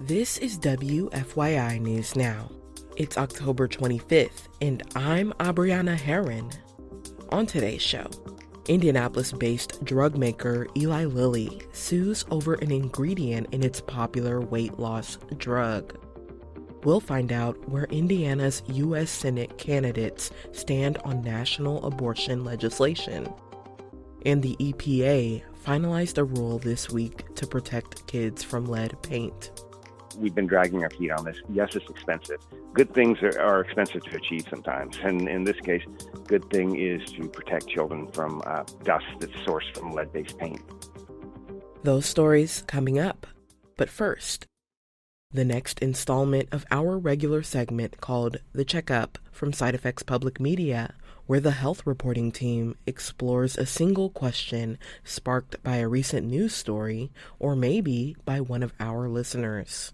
This is WFYI News Now. It's October 25th, and I'm Abriana Herron. On today's show, Indianapolis-based drugmaker Eli Lilly sues over an ingredient in its popular weight loss drug. We'll find out where Indiana's U.S. Senate candidates stand on national abortion legislation. And the EPA finalized a rule this week to protect kids from lead paint. We've been dragging our feet on this. Yes, it's expensive. Good things are expensive to achieve sometimes. And in this case, good thing is to protect children from dust that's sourced from lead-based paint. Those stories coming up. But first, the next installment of our regular segment called The Checkup from Side Effects Public Media, where the health reporting team explores a single question sparked by a recent news story or maybe by one of our listeners.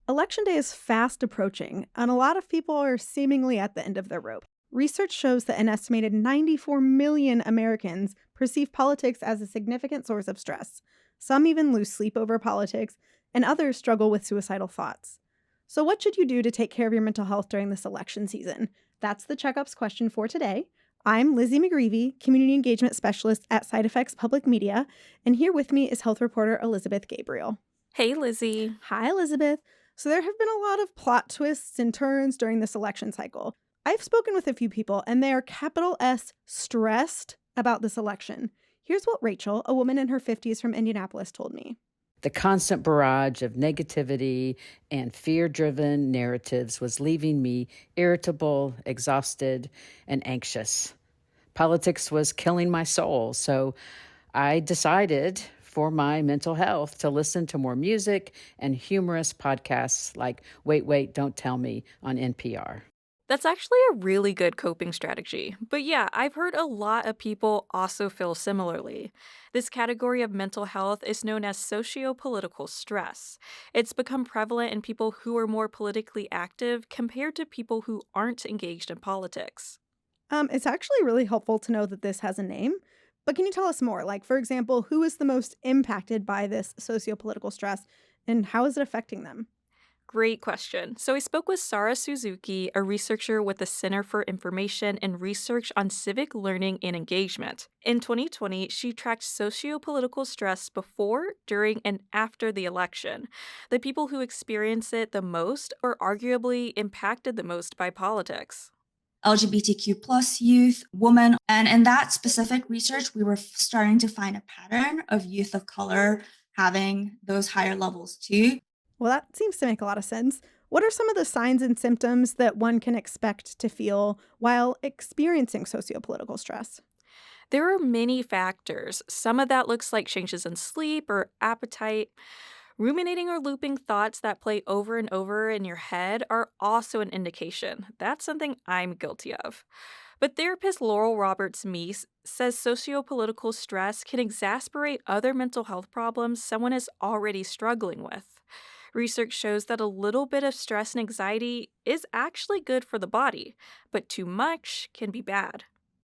Election day is fast approaching, and a lot of people are seemingly at the end of their rope. Research shows that an estimated 94 million Americans perceive politics as a significant source of stress. Some even lose sleep over politics, and others struggle with suicidal thoughts. So what should you do to take care of your mental health during this election season? That's the Checkup's question for today. I'm Lizzie McGreevy, Community Engagement Specialist at Side Effects Public Media, and here with me is health reporter Elizabeth Gabriel. Hey, Lizzie. Hi, Elizabeth. So there have been a lot of plot twists and turns during this election cycle. I've spoken with a few people, and they are capital S stressed about this election. Here's what Rachel, a woman in her 50s from Indianapolis, told me. The constant barrage of negativity and fear-driven narratives was leaving me irritable, exhausted, and anxious. Politics was killing my soul, so I decided for my mental health to listen to more music and humorous podcasts like Wait, Wait, Don't Tell Me on NPR. That's actually a really good coping strategy. But yeah, I've heard a lot of people also feel similarly. This category of mental health is known as sociopolitical stress. It's become prevalent in people who are more politically active compared to people who aren't engaged in politics. It's actually really helpful to know that this has a name. But can you tell us more? Like, for example, who is the most impacted by this sociopolitical stress and how is it affecting them? Great question. So I spoke with Sarah Suzuki, a researcher with the Center for Information and Research on Civic Learning and Engagement. In 2020, she tracked sociopolitical stress before, during, and after the election. The people who experience it the most are arguably impacted the most by politics. LGBTQ plus youth, women. And in that specific research, we were starting to find a pattern of youth of color having those higher levels too. Well, that seems to make a lot of sense. What are some of the signs and symptoms that one can expect to feel while experiencing sociopolitical stress? There are many factors. Some of that looks like changes in sleep or appetite. Ruminating or looping thoughts that play over and over in your head are also an indication. That's something I'm guilty of. But therapist Laurel Roberts-Meese says sociopolitical stress can exacerbate other mental health problems someone is already struggling with. Research shows that a little bit of stress and anxiety is actually good for the body, but too much can be bad.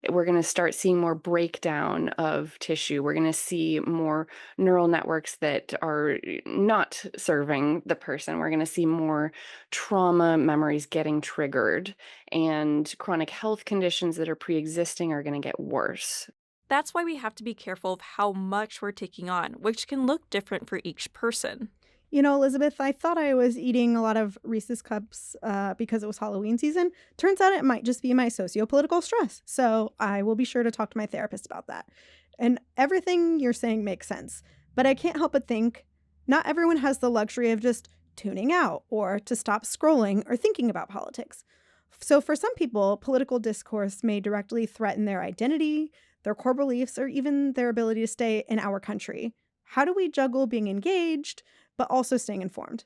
We're going to start seeing more breakdown of tissue. We're going to see more neural networks that are not serving the person. We're going to see more trauma memories getting triggered, and chronic health conditions that are pre-existing are going to get worse. That's why we have to be careful of how much we're taking on, which can look different for each person. You know, Elizabeth, I thought I was eating a lot of Reese's Cups because it was Halloween season. Turns out it might just be my sociopolitical stress. So I will be sure to talk to my therapist about that. And everything you're saying makes sense. But I can't help but think not everyone has the luxury of just tuning out or to stop scrolling or thinking about politics. So for some people, political discourse may directly threaten their identity, their core beliefs, or even their ability to stay in our country. How do we juggle being engaged but also staying informed?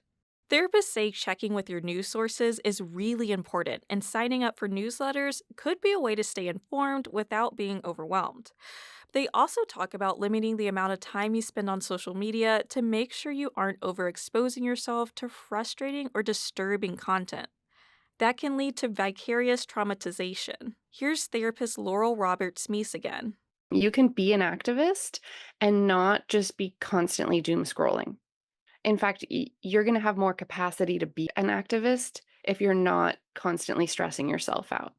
Therapists say checking with your news sources is really important, and signing up for newsletters could be a way to stay informed without being overwhelmed. They also talk about limiting the amount of time you spend on social media to make sure you aren't overexposing yourself to frustrating or disturbing content. That can lead to vicarious traumatization. Here's therapist Laurel Roberts-Meese again. You can be an activist and not just be constantly doom scrolling. In fact, you're going to have more capacity to be an activist if you're not constantly stressing yourself out.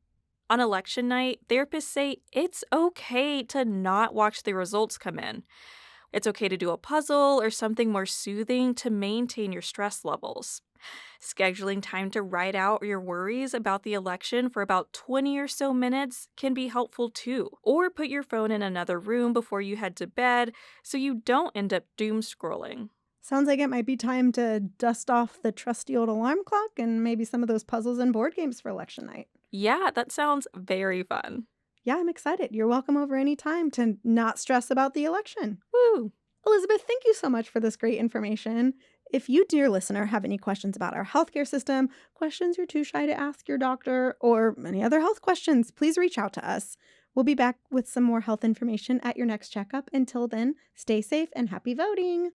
On election night, therapists say it's okay to not watch the results come in. It's okay to do a puzzle or something more soothing to maintain your stress levels. Scheduling time to write out your worries about the election for about 20 or so minutes can be helpful too. Or put your phone in another room before you head to bed so you don't end up doom scrolling. Sounds like it might be time to dust off the trusty old alarm clock and maybe some of those puzzles and board games for election night. Yeah, that sounds very fun. Yeah, I'm excited. You're welcome over any time to not stress about the election. Woo! Elizabeth, thank you so much for this great information. If you, dear listener, have any questions about our healthcare system, questions you're too shy to ask your doctor, or any other health questions, please reach out to us. We'll be back with some more health information at your next checkup. Until then, stay safe and happy voting.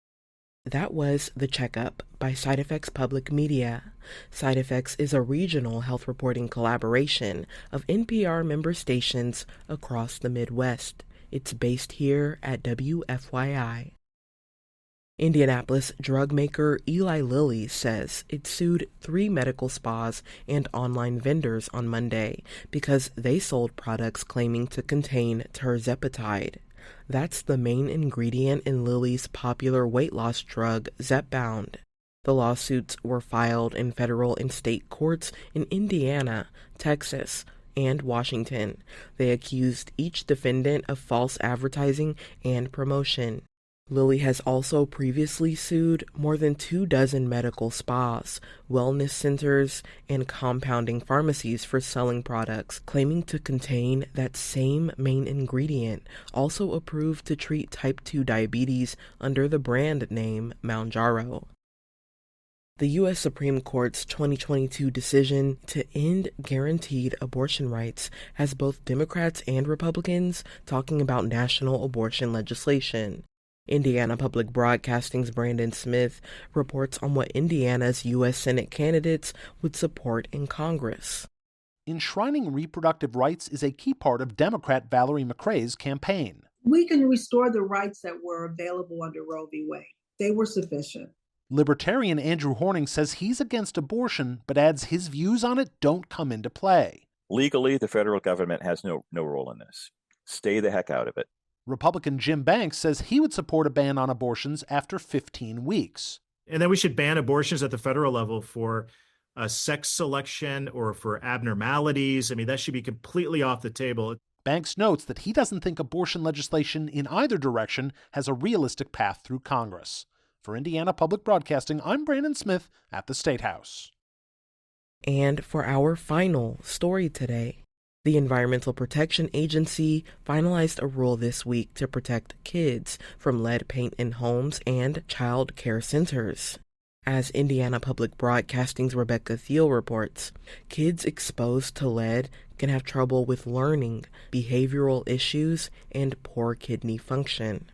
That was The Checkup by Side Effects Public Media. Side Effects is a regional health reporting collaboration of NPR member stations across the Midwest. It's based here at WFYI. Indianapolis drugmaker Eli Lilly says it sued 3 medical spas and online vendors on Monday because they sold products claiming to contain Tirzepatide. That's the main ingredient in Lilly's popular weight loss drug, Zepbound. The lawsuits were filed in federal and state courts in Indiana, Texas, and Washington. They accused each defendant of false advertising and promotion. Lilly has also previously sued more than 24 medical spas, wellness centers, and compounding pharmacies for selling products claiming to contain that same main ingredient, also approved to treat type 2 diabetes under the brand name Mounjaro. The U.S. Supreme Court's 2022 decision to end guaranteed abortion rights has both Democrats and Republicans talking about national abortion legislation. Indiana Public Broadcasting's Brandon Smith reports on what Indiana's U.S. Senate candidates would support in Congress. Enshrining reproductive rights is a key part of Democrat Valerie McRae's campaign. We can restore the rights that were available under Roe v. Wade. They were sufficient. Libertarian Andrew Horning says he's against abortion, but adds his views on it don't come into play. Legally, the federal government has no role in this. Stay the heck out of it. Republican Jim Banks says he would support a ban on abortions after 15 weeks. And then we should ban abortions at the federal level for sex selection or for abnormalities. I mean, that should be completely off the table. Banks notes that he doesn't think abortion legislation in either direction has a realistic path through Congress. For Indiana Public Broadcasting, I'm Brandon Smith at the State House. And for our final story today, the Environmental Protection Agency finalized a rule this week to protect kids from lead paint in homes and child care centers. As Indiana Public Broadcasting's Rebecca Thiel reports, kids exposed to lead can have trouble with learning, behavioral issues, and poor kidney function.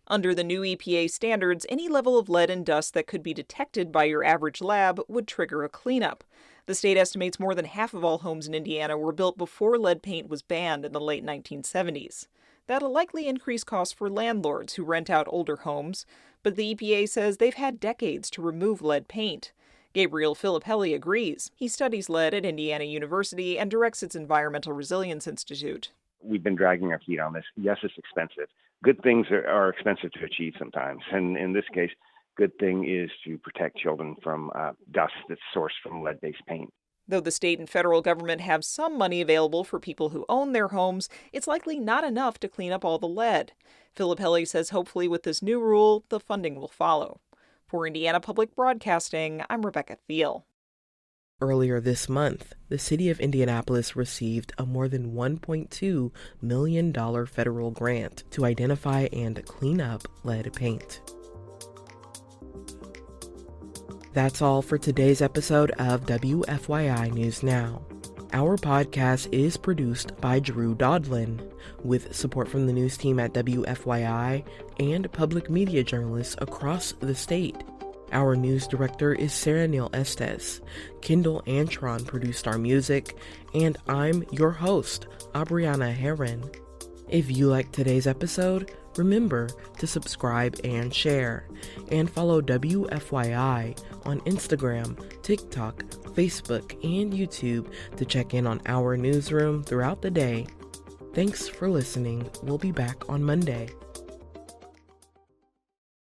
Under the new EPA standards, any level of lead and dust that could be detected by your average lab would trigger a cleanup. The state estimates more than half of all homes in Indiana were built before lead paint was banned in the late 1970s. That'll likely increase costs for landlords who rent out older homes, but the EPA says they've had decades to remove lead paint. Gabriel Filippelli agrees. He studies lead at Indiana University and directs its Environmental Resilience Institute. We've been dragging our feet on this. Yes, it's expensive. Good things are expensive to achieve sometimes. And in this case, good thing is to protect children from dust that's sourced from lead-based paint. Though the state and federal government have some money available for people who own their homes, it's likely not enough to clean up all the lead. Filippelli says hopefully with this new rule, the funding will follow. For Indiana Public Broadcasting, I'm Rebecca Thiel. Earlier this month, the city of Indianapolis received a more than $1.2 million federal grant to identify and clean up lead paint. That's all for today's episode of WFYI News Now. Our podcast is produced by Drew Daudelin, with support from the news team at WFYI and public media journalists across the state. Our news director is Sarah Neal-Estes. Kendall Antron produced our music, and I'm your host, Abriana Herron. If you liked today's episode, Remember to subscribe and share, and follow WFYI on Instagram, TikTok, Facebook, and YouTube to check in on our newsroom throughout the day. Thanks for listening. We'll be back on Monday.